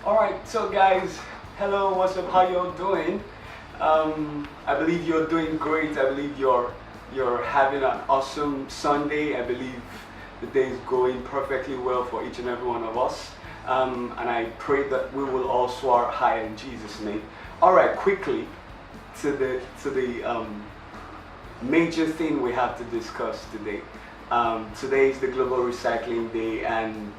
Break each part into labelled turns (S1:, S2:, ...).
S1: Alright, so guys, hello, what's up, how y'all doing? I believe you're doing great. I believe you're having an awesome Sunday. I believe the day is going perfectly well for each and every one of us. And I pray that we will all soar high in Jesus' name. Alright, quickly to the major thing we have to discuss today. Today is the Global Recycling Day, and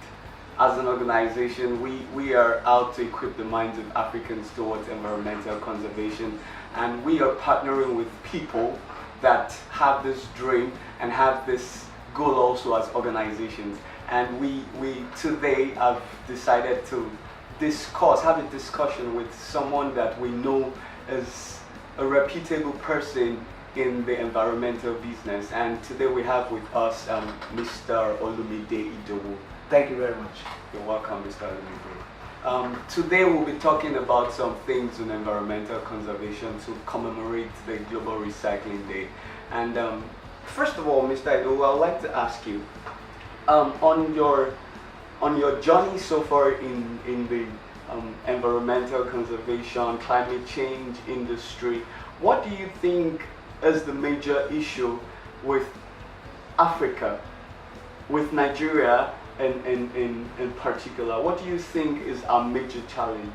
S1: as an organization, we are out to equip the minds of Africans towards environmental conservation, and we are partnering with people that have this dream and have this goal also as organizations. And we today have decided to have a discussion with someone that we know is a reputable person in the environmental business. And today we have with us Mr. Olumide Idowu.
S2: Thank you very much.
S1: You're welcome, Mr. Olumide. Today we'll be talking about some things on environmental conservation to commemorate the Global Recycling Day. And first of all, Mr. Idowu, I would like to ask you, on your journey so far in the environmental conservation, climate change industry, what do you think is the major issue with Africa, with Nigeria in particular? What do you think is our major challenge?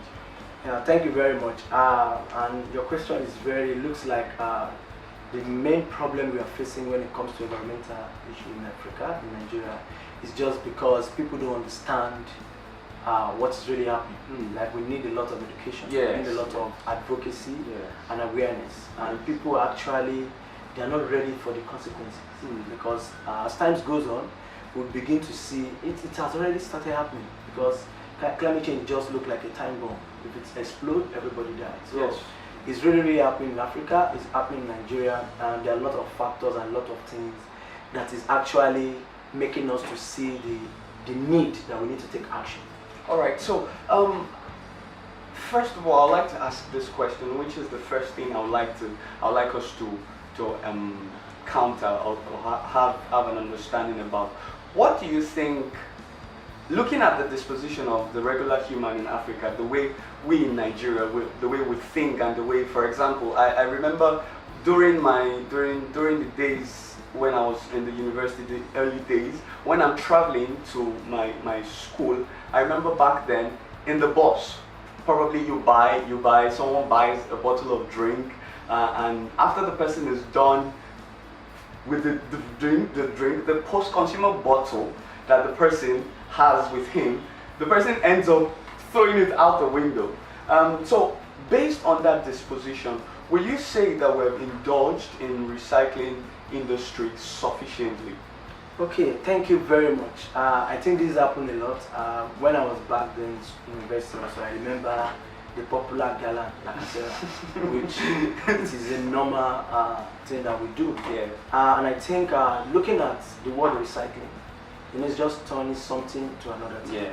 S2: Yeah, thank you very much. And your question is looks like the main problem we are facing when it comes to environmental issue in Africa, in Nigeria, is just because people don't understand what's really happening. Like, we need a lot of education,
S1: yes,
S2: we need a lot of advocacy, and awareness. And people actually, they are not ready for the consequences. Because as time goes on, we begin to see it has already started happening, because climate change just looks like a time bomb. If it explodes, everybody dies. So
S1: yes,
S2: it's really happening in Africa, it's happening in Nigeria, and there are a lot of factors and a lot of things that is actually making us to see the need that we need to take action.
S1: Alright, so first of all, I'd like to ask this question, which is the first thing I would like us to counter or have an understanding about. What do you think, looking at the disposition of the regular human in Africa, the way we in Nigeria, the way we think, and the way, for example, I remember during the days when I was in the university, the early days, when I'm traveling to my school, I remember back then in the bus, probably someone buys a bottle of drink, and after the person is done with the drink, the post-consumer bottle that the person has with him, the person ends up throwing it out the window. So based on that disposition, will you say that we've indulged in recycling industry sufficiently?
S2: Okay, thank you very much. I think this happened a lot. When I was back then in university, so I remember the popular gala, which it is a normal thing that we do.
S1: Yeah.
S2: And I think looking at the word recycling, it's just turning something to another thing.
S1: Yeah.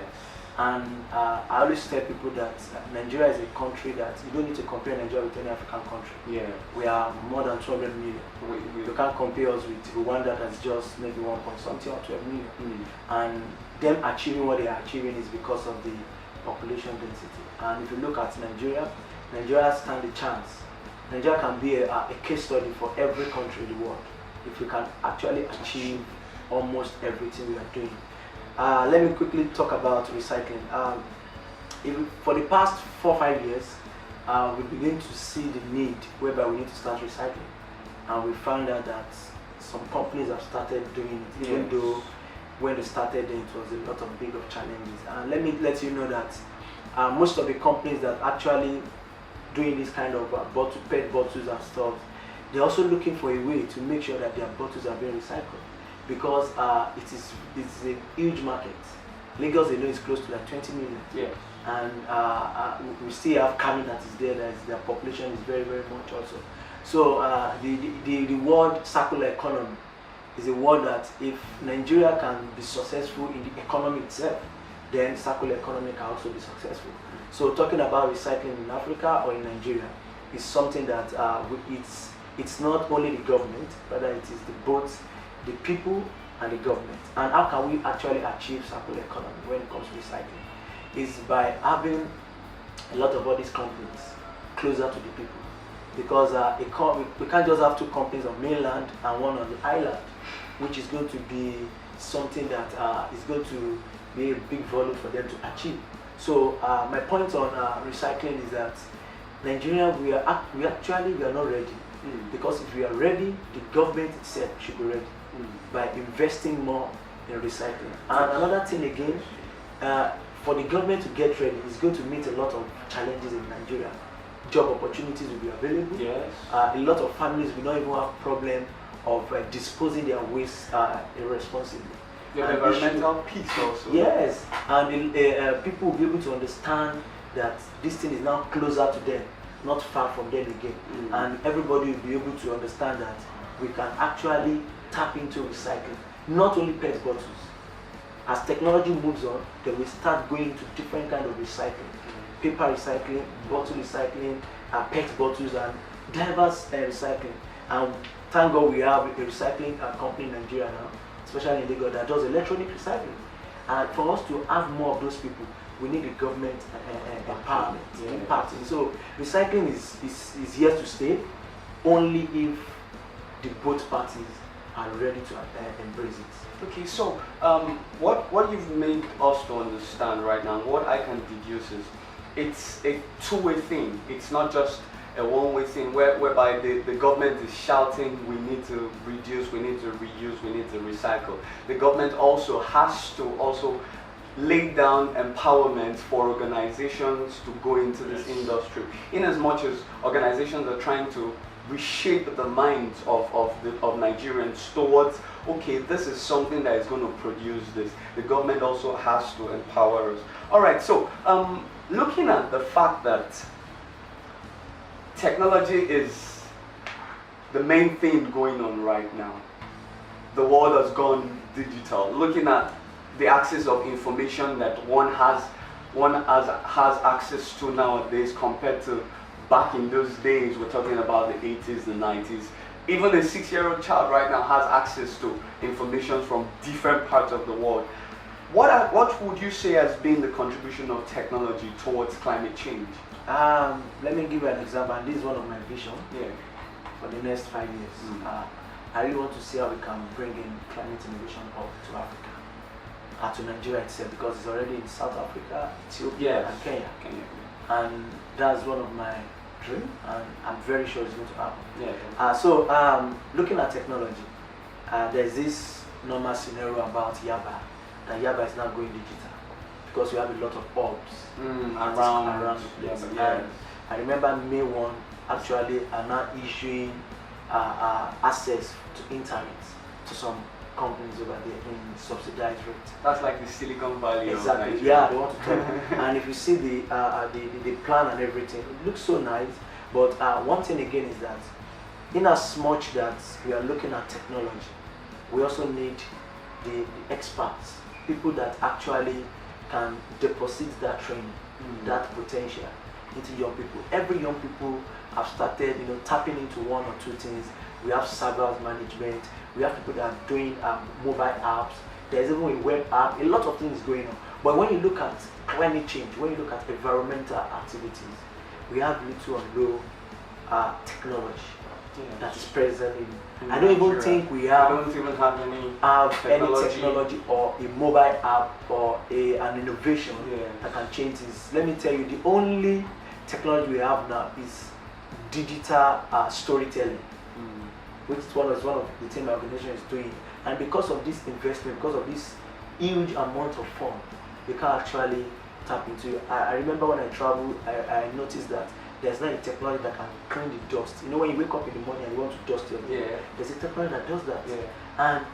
S2: And I always tell people that Nigeria is a country that you don't need to compare Nigeria with any African country.
S1: Yeah.
S2: We are more than 200 million. You can't compare us with Rwanda that's just maybe 1 point something or 12 million. And them achieving what they are achieving is because of the population density. And if you look at Nigeria, Nigeria stands a chance. Nigeria can be a case study for every country in the world if you can actually achieve almost everything we are doing. Let me quickly talk about recycling. For the past 4 or 5 years, we begin to see the need whereby we need to start recycling. And we found out that some companies have started doing it, even though when they started it was a lot of big challenges. And let me let you know that most of the companies that actually doing this kind of PET bottles and stuff, they're also looking for a way to make sure that their bottles are being recycled, because it's a huge market. Lagos alone is close to like 20 million.
S1: Yeah.
S2: And we still have Kano that is there, their population is very, very much also. So the word circular economy is a word that if Nigeria can be successful in the economy itself, then circular economy can also be successful. So talking about recycling in Africa or in Nigeria is something that it's not only the government, but it is both the people and the government. And how can we actually achieve circular economy when it comes to recycling? Is by having a lot of all these companies closer to the people, because we can't just have two companies on mainland and one on the island, which is going to be something that is going to be a big volume for them to achieve. So my point on recycling is that Nigeria, we are not ready. Because if we are ready, the government itself should be ready by investing more in recycling. And another thing again, for the government to get ready, it's going to meet a lot of challenges in Nigeria. Job opportunities will be available.
S1: Yes.
S2: A lot of families will not even have problem of disposing their waste irresponsibly.
S1: The environmental piece also.
S2: Yes, and people will be able to understand that this thing is now closer to them, not far from them again. And everybody will be able to understand that we can actually tap into recycling, not only PET bottles. As technology moves on, then we start going to different kind of recycling. Paper recycling, bottle recycling, PET bottles, and diverse recycling. And thank God we have a recycling company in Nigeria now, especially in Lagos, that does electronic recycling. And for us to have more of those people, we need the government empowerment, impacting. So recycling is here to stay, only if the both parties are ready to embrace it.
S1: Okay, so what you've made us to understand right now, what I can deduce is it's a two-way thing. It's not just a one-way thing whereby the government is shouting, we need to reduce, we need to reuse, we need to recycle. The government also has to lay down empowerment for organizations to go into this industry, in as much as organizations are trying to reshape the minds of Nigerians towards, okay, this is something that is going to produce this. The government also has to empower us. All right, so looking at the fact that technology is the main thing going on right now, the world has gone digital. Looking at the access of information that one has access to nowadays compared to back in those days, we're talking about the 80s, the 90s. Even a 6-year-old child right now has access to information from different parts of the world. What would you say has been the contribution of technology towards climate change?
S2: Let me give you an example, and this is one of my visions for the next 5 years. I really want to see how we can bring in climate innovation up to Africa, to Nigeria itself, because it's already in South Africa, Ethiopia, and Kenya. And that's one of my dreams, and I'm very sure it's going to happen. So looking at technology, there's this normal scenario about Yaba, that Yaba is now going digital, because we have a lot of bulbs around the place. And I remember May 1 actually are now issuing access to internet to some companies over there in subsidized rate.
S1: That's like the Silicon Valley.
S2: Exactly.
S1: Of Nigeria.
S2: They want to talk. And if you see the plan and everything, it looks so nice. But one thing again is that, in as much that we are looking at technology, we also need the experts, people that actually can deposit that training, that potential into young people. Every young people have started, tapping into one or two things. We have servers management. We have people that are doing mobile apps. There's even a web app. A lot of things going on. But when you look at climate change, when you look at environmental activities, we have little or low technology that is present in. I don't even think we don't
S1: even have any
S2: technology or a mobile app or an innovation that can change this. Let me tell you, the only technology we have now is digital storytelling, which is one of the things my organization is doing. And because of this investment, because of this huge amount of fund, we can actually tap into it. I remember when I traveled, I noticed that there's not a technology that can clean the dust. When you wake up in the morning and you want to dust your hair, there's a technology that does that. And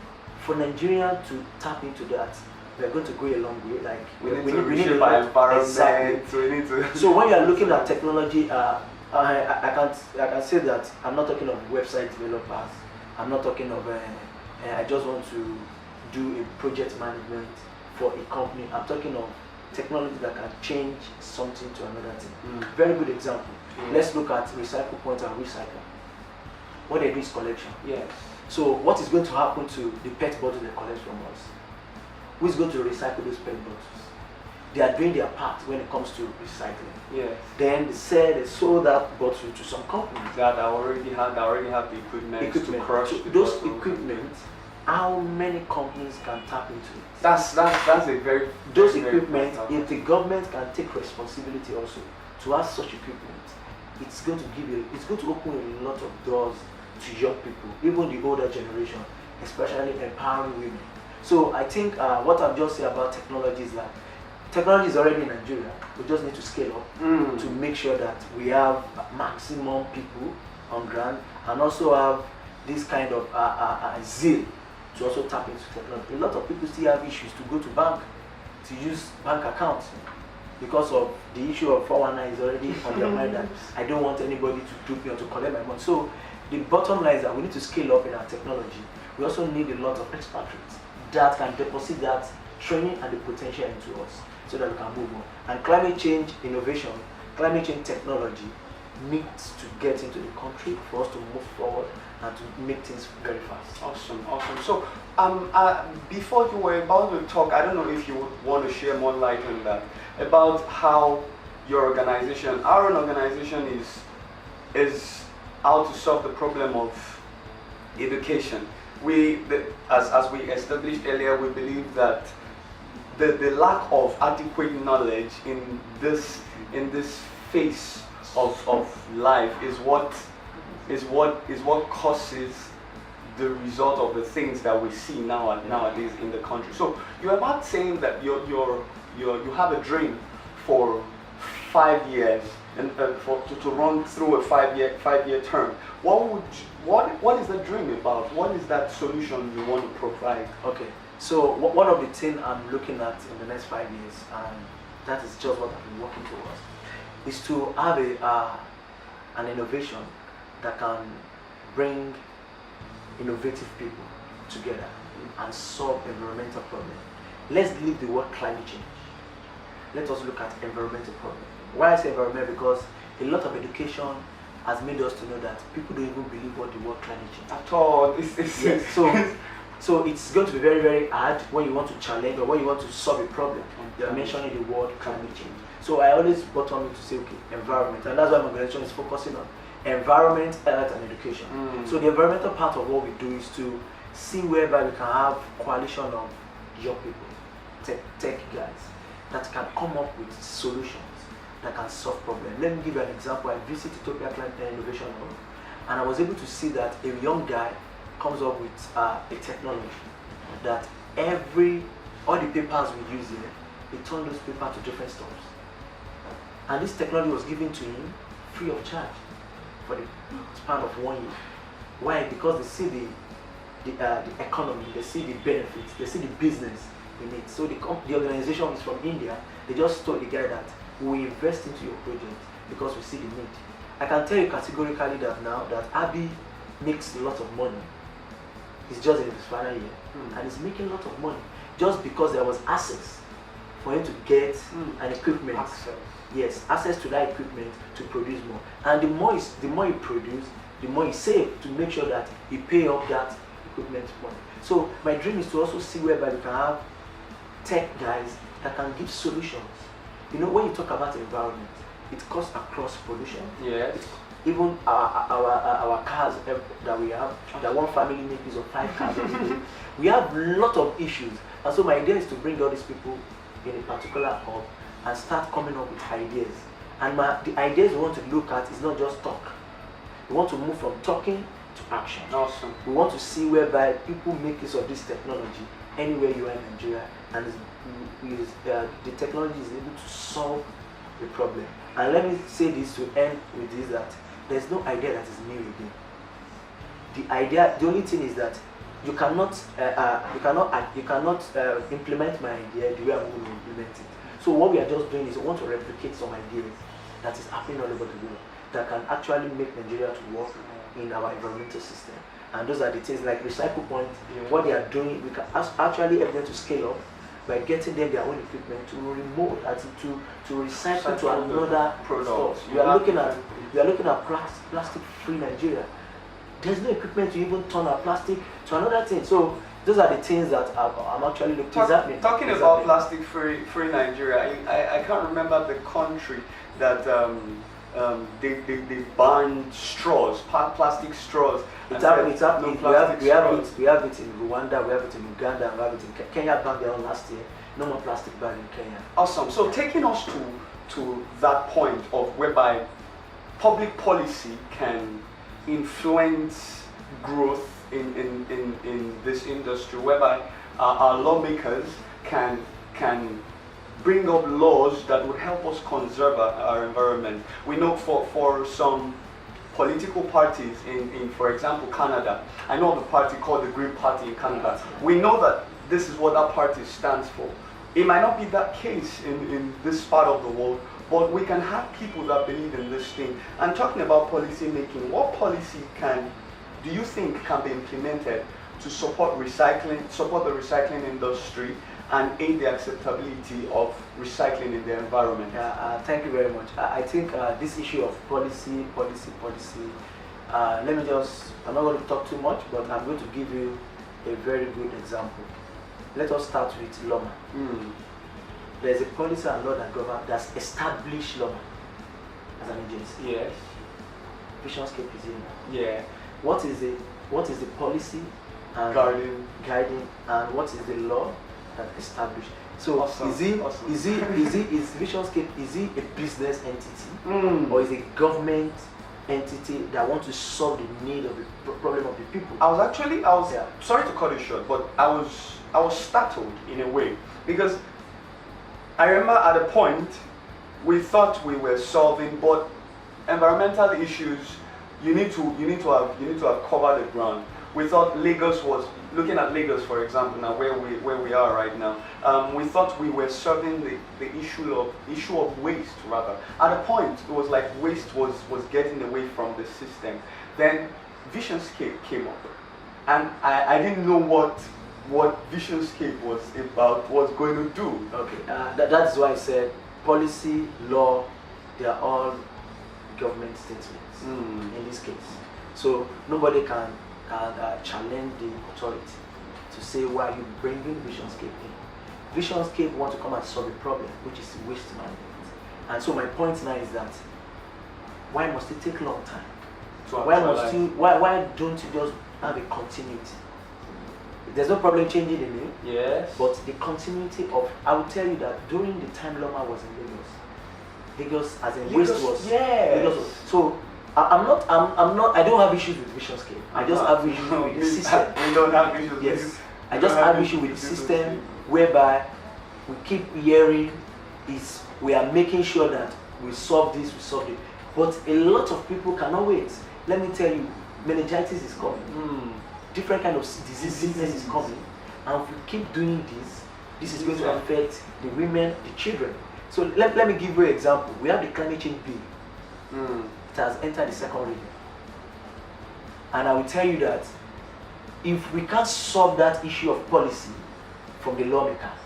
S2: for Nigeria to tap into that, we're going to go a long way. Like
S1: we need to buy environment.
S2: Exactly.
S1: So we need to.
S2: So when you're looking at technology, I can say that I'm not talking of website developers. I'm not talking of. I just want to do a project management for a company. I'm talking of technology that can change something to another thing. Very good example. Let's look at recycle point and recycle. What they do is collection.
S1: Yes.
S2: So what is going to happen to the PET bottles they collect from us? Who is going to recycle those PET bottles? they are doing their part when it comes to recycling.
S1: Yes.
S2: Then they sold that bottle to some companies
S1: That already have the equipment to crush
S2: So
S1: the
S2: those
S1: bottle.
S2: equipment, how many companies can tap into it?
S1: That's a very
S2: Those
S1: very
S2: equipment,
S1: vital.
S2: if the government can take responsibility also to have such equipment, it's going to open a lot of doors to young people, even the older generation, especially empowering women. So I think what I've just said about technology is that technology is already in Nigeria. We just need to scale up to make sure that we have maximum people on ground, and also have this kind of zeal to also tap into technology. A lot of people still have issues to go to bank, to use bank accounts, because of the issue of 419 is already on their mind that I don't want anybody to dupe me or to collect my money. So the bottom line is that we need to scale up in our technology. We also need a lot of expatriates that can deposit that training and the potential into us so that we can move on. And climate change innovation, climate change technology needs to get into the country for us to move forward and to make things very fast.
S1: Awesome. So, before you were about to talk, I don't know if you would want to share more light on that, about how your organization, our own organization, is how to solve the problem of education. As we established earlier, we believe that the lack of adequate knowledge in this phase of life is what causes the result of the things that we see nowadays in the country. So you're about saying that you have a dream for 5 years and to run through a five year term. What is the dream about? What is that solution you want to provide?
S2: Okay, so one of the things I'm looking at in the next 5 years, and that is just what I've been working towards, is to have an innovation that can bring innovative people together and solve environmental problems. Let's leave the word climate change. Let us look at environmental problems. Why I say environment? Because a lot of education has made us to know that people don't even believe what the word climate change
S1: At all.
S2: Yes. So it's going to be very, very hard when you want to challenge or when you want to solve a problem. You're mentioning the word climate change. So I always bottom it to say, okay, environment, and that's why my organization is focusing on environment, health, and education. So the environmental part of what we do is to see whereby we can have coalition of young people, tech guys, that can come up with solutions that can solve problems. Let me give you an example. I visited Ethiopia Climate Innovation Hub, and I was able to see that a young guy comes up with a technology that all the papers we use here, he turned those papers to different stores. And this technology was given to him free of charge for the span of 1 year. Why? Because they see the economy, they see the benefits, they see the business in it. So the organization is from India. They just told the guy that we invest into your project because we see the need. I can tell you categorically that now that Abi makes a lot of money. He's just in his final year and he's making a lot of money just because there was access for him to get an equipment. Yes, access to that equipment to produce more. And the more he produces, the more he saves to make sure that he pay up that equipment money. So my dream is to also see whereby we can have tech guys that can give solutions. You know, when you talk about environment, it cuts across pollution.
S1: Yes.
S2: Even our cars that we have, that one family makes use of 5 cars every day. We have a lot of issues. And so my idea is to bring all these people in a particular hub and start coming up with ideas. And the ideas we want to look at is not just talk. We want to move from talking to action.
S1: Awesome.
S2: We want to see whereby people make use of this technology anywhere you are in Nigeria, and the technology is able to solve the problem. And let me say this to end with this, that there's no idea that is new again. The only thing is that you cannot implement my idea the way I'm going to implement it. So what we are just doing is we want to replicate some ideas that is happening all over the world that can actually make Nigeria to work in our environmental system. And those are the things like Recycle Point. What they are doing, we can actually help them to scale up by getting them their own equipment to remote and to recycle to another product. We are looking at plastic-free Nigeria. There's no equipment to even turn our plastic to another thing. So those are the things that I'm actually looking at.
S1: Talking about plastic-free Nigeria, I can't remember the country that they banned straws, plastic straws.
S2: It's happening. We have it in Rwanda, we have it in Uganda, we have it in Kenya. Banned their own last year. No more plastic ban in Kenya.
S1: Awesome. So taking us to that point of whereby public policy can influence growth in this industry, whereby our lawmakers can bring up laws that would help us conserve our environment. We know for some political parties in for example Canada, I know of a party called the Green Party in Canada. We know that this is what that party stands for. It might not be that case in this part of the world, but we can have people that believe in this thing. And talking about policy making, what policy do you think can be implemented to support the recycling industry and aid the acceptability of recycling in the environment?
S2: Thank you very much. I think this issue of policy, let me I'm not going to talk too much, but I'm going to give you a very good example. Let us start with LOMA. There's a policy and law that's established LOMA as an agency.
S1: Yes.
S2: Visionscape is in.
S1: Yeah.
S2: What is the policy and guiding, and what is the law that established? So
S1: awesome.
S2: is Visionscape a business entity, or is it a government entity that wants to solve the need of the problem of the people?
S1: I was sorry to cut it short, but I was startled in a way, because I remember at a point we thought we were solving, but environmental issues, you need to have covered the ground. We thought Lagos was looking at Lagos, for example, now where we are right now. We thought we were solving the issue of waste rather. At a point, it was like waste was getting away from the system. Then Visionscape came up, and I didn't know what Visionscape was going to do.
S2: Okay, that's why I said policy, law, they are all government statements in this case. So nobody can challenge the authority to say why you bringing Visionscape in. Visionscape want to come and solve a problem, which is waste management. And so my point now is that why must it take a long time? Why don't you just have a continuity? There's no problem changing the name.
S1: Yes.
S2: But the continuity of, I will tell you that during the time Loma was in Lagos as in waste was.
S1: Yes.
S2: Lagos was. So I don't have issues with Visionscape. I just have issues with the system.
S1: We don't have issues.
S2: Yes. I just have issues with the system whereby we keep hearing we are making sure that we solve this, we solve it. But a lot of people cannot wait. Let me tell you, meningitis is coming. Different kind of disease is coming, and if we keep doing this is going to affect the women, the children. So let me give you an example. We have the climate change bill. It has entered the second reading, and I will tell you that if we can't solve that issue of policy from the lawmakers,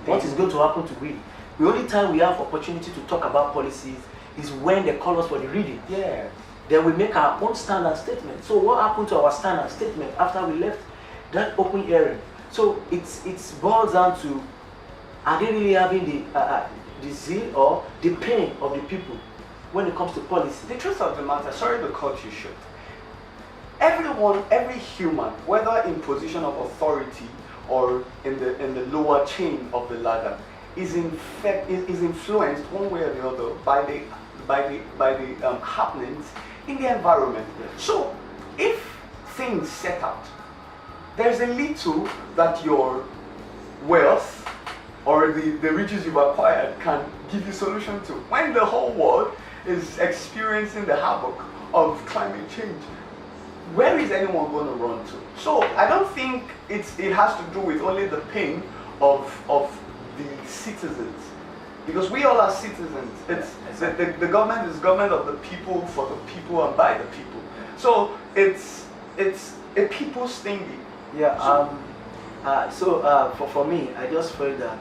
S2: what is going to happen to we? The only time we have opportunity to talk about policies is when they call us for the reading.
S1: Yeah.
S2: Then we make our own standard statement. So what happened to our standard statement after we left that open hearing? So it boils down to, are they really having the zeal or the pain of the people when it comes to policy?
S1: The truth of the matter, sorry to cut you short. Every human, whether in position of authority or in the lower chain of the ladder, is influenced one way or the other by the happenings in the environment. So if things set out, there's a little that your wealth or the riches you've acquired can give you solution to. When the whole world is experiencing the havoc of climate change, where is anyone going to run to? So I don't think it has to do with only the pain of the citizens, because we all are citizens. The government is government of the people, for the people, and by the people. So it's a people's thingy.
S2: Yeah. For me, I just feel that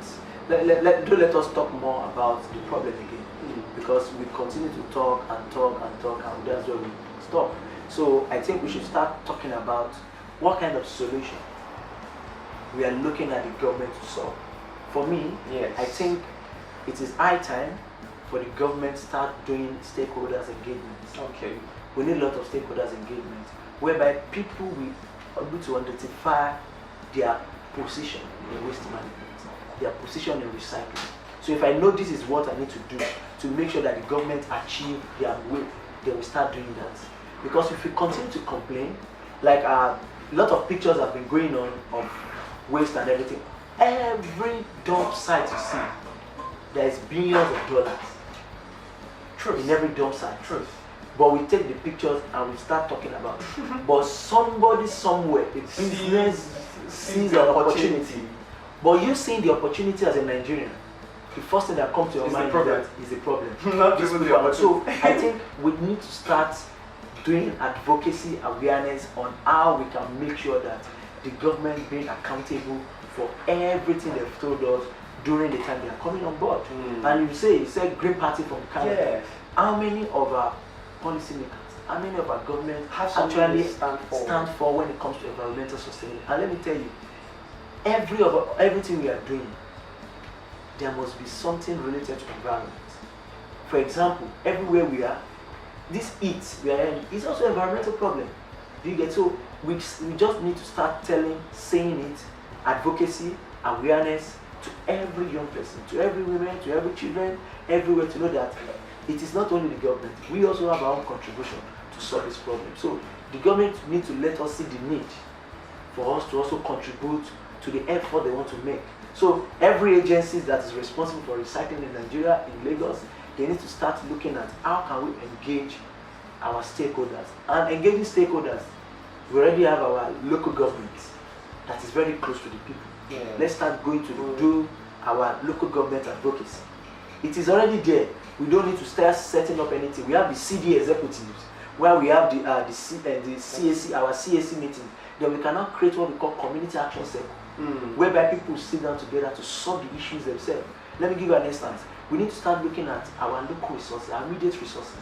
S2: let us talk more about the problem again, because we continue to talk, and that's where we stop. So I think we should start talking about what kind of solution we are looking at the government to solve. For me,
S1: Yes.
S2: I think it is high time for the government to start doing stakeholders engagements.
S1: Okay.
S2: We need a lot of stakeholders engagement, whereby people will be able to identify their position in waste management, their position in recycling. So if I know this is what I need to do to make sure that the government achieve their will, they will start doing that. Because if we continue to complain, like a lot of pictures have been going on of waste and everything, every dump site you see, there is billions of dollars.
S1: Truth.
S2: In every dump site.
S1: Truth.
S2: But we take the pictures and we start talking about it. But somebody somewhere, a business sees the opportunity. But you seeing the opportunity as a Nigerian, the first thing that comes to your
S1: It's
S2: mind
S1: the problem.
S2: is the problem.
S1: Not
S2: These
S1: even the
S2: people are- So
S1: opportunity.
S2: I think we need to start doing advocacy awareness on how we can make sure that the government being accountable for everything they've told us during the time they are coming on board. And you say Green Party from Canada.
S1: Yes.
S2: How many of our policymakers, how many of our government
S1: Have something
S2: actually
S1: to stand
S2: for when it comes to environmental sustainability? And let me tell you, everything we are doing, there must be something related to environment. For example, everywhere we are, this heat we are in is also an environmental problem. Do you get? So we just need to start saying it, advocacy, awareness to every young person, to every woman, to every children, everywhere, to know that it is not only the government, we also have our own contribution to solve this problem. So the government needs to let us see the need for us to also contribute to the effort they want to make. So every agency that is responsible for recycling in Nigeria, in Lagos, they need to start looking at how can we engage our stakeholders. And engaging stakeholders, we already have our local government that is very close to the people.
S1: Yeah.
S2: Let's start going to do our local government advocacy. It is already there. We don't need to start setting up anything. We have the CD executives, where we have the CAC, our CAC meeting. Then we can now create what we call community action circle, whereby people sit down together to solve the issues themselves. Let me give you an instance. We need to start looking at our local resources, our immediate resources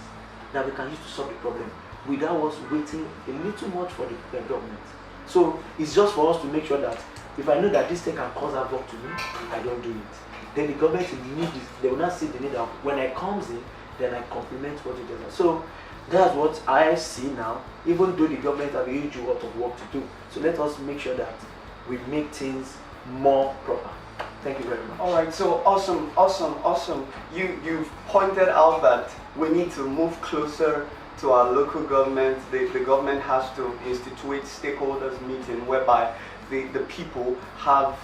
S2: that we can use to solve the problem without us waiting a little much for the government. So it's just for us to make sure that if I know that this thing can cause havoc to me, I don't do it. Then the government will need this. They will not see the need of when I comes in, then I complement what it does. So that's what I see now, even though the government have a huge lot of work to do. So let us make sure that we make things more proper. Thank you very much.
S1: All right, so awesome. You've pointed out that we need to move closer to our local government. The government has to institute stakeholders meeting whereby the people have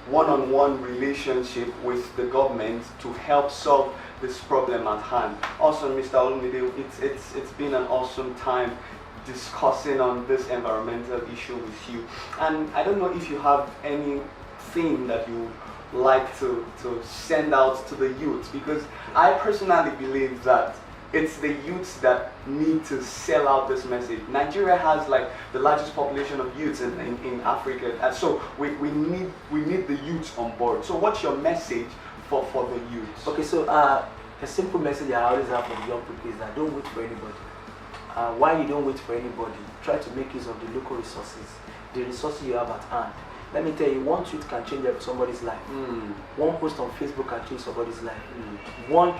S1: one-on-one relationship with the government to help solve this problem at hand. Also, Mr. Olumide, it's been an awesome time discussing on this environmental issue with you. And I don't know if you have anything that you would like to send out to the youth, because I personally believe that it's the youths that need to sell out this message. Nigeria has like the largest population of youths in Africa, and so we need the youths on board. So what's your message for the youths?
S2: Okay, so a simple message I always have for the young people is that don't wait for anybody. Why you don't wait for anybody? Try to make use of the local resources, the resources you have at hand. Let me tell you, one tweet can change somebody's life. One post on Facebook can change somebody's life. One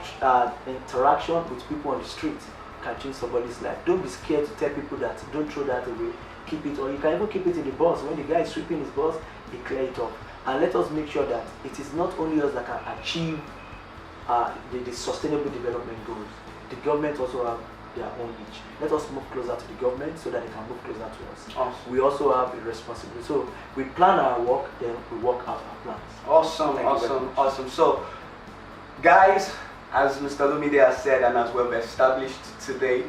S2: interaction with people on the street can change somebody's life. Don't be scared to tell people that don't throw that away. Keep it, or you can even keep it in the bus. When the guy is sweeping his bus, he clear it off. And let us make sure that it is not only us that can achieve the sustainable development goals. The government also have their own niche. Let us move closer to the government so that they can move closer to us.
S1: Awesome.
S2: We also have a responsibility. So we plan our work, then we work out our plans.
S1: Awesome. So, guys, as Mr. Olumide has said and as we've established today,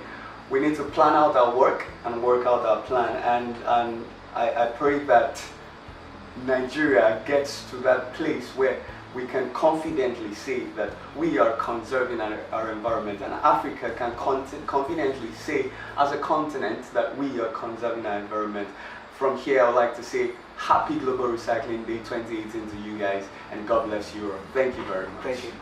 S1: we need to plan out our work and work out our plan. And I pray that Nigeria gets to that place where we can confidently say that we are conserving our environment, and Africa can confidently say as a continent that we are conserving our environment. From here, I would like to say Happy Global Recycling Day 2018 to you guys, and God bless Europe. Thank you very much.
S2: Thank you.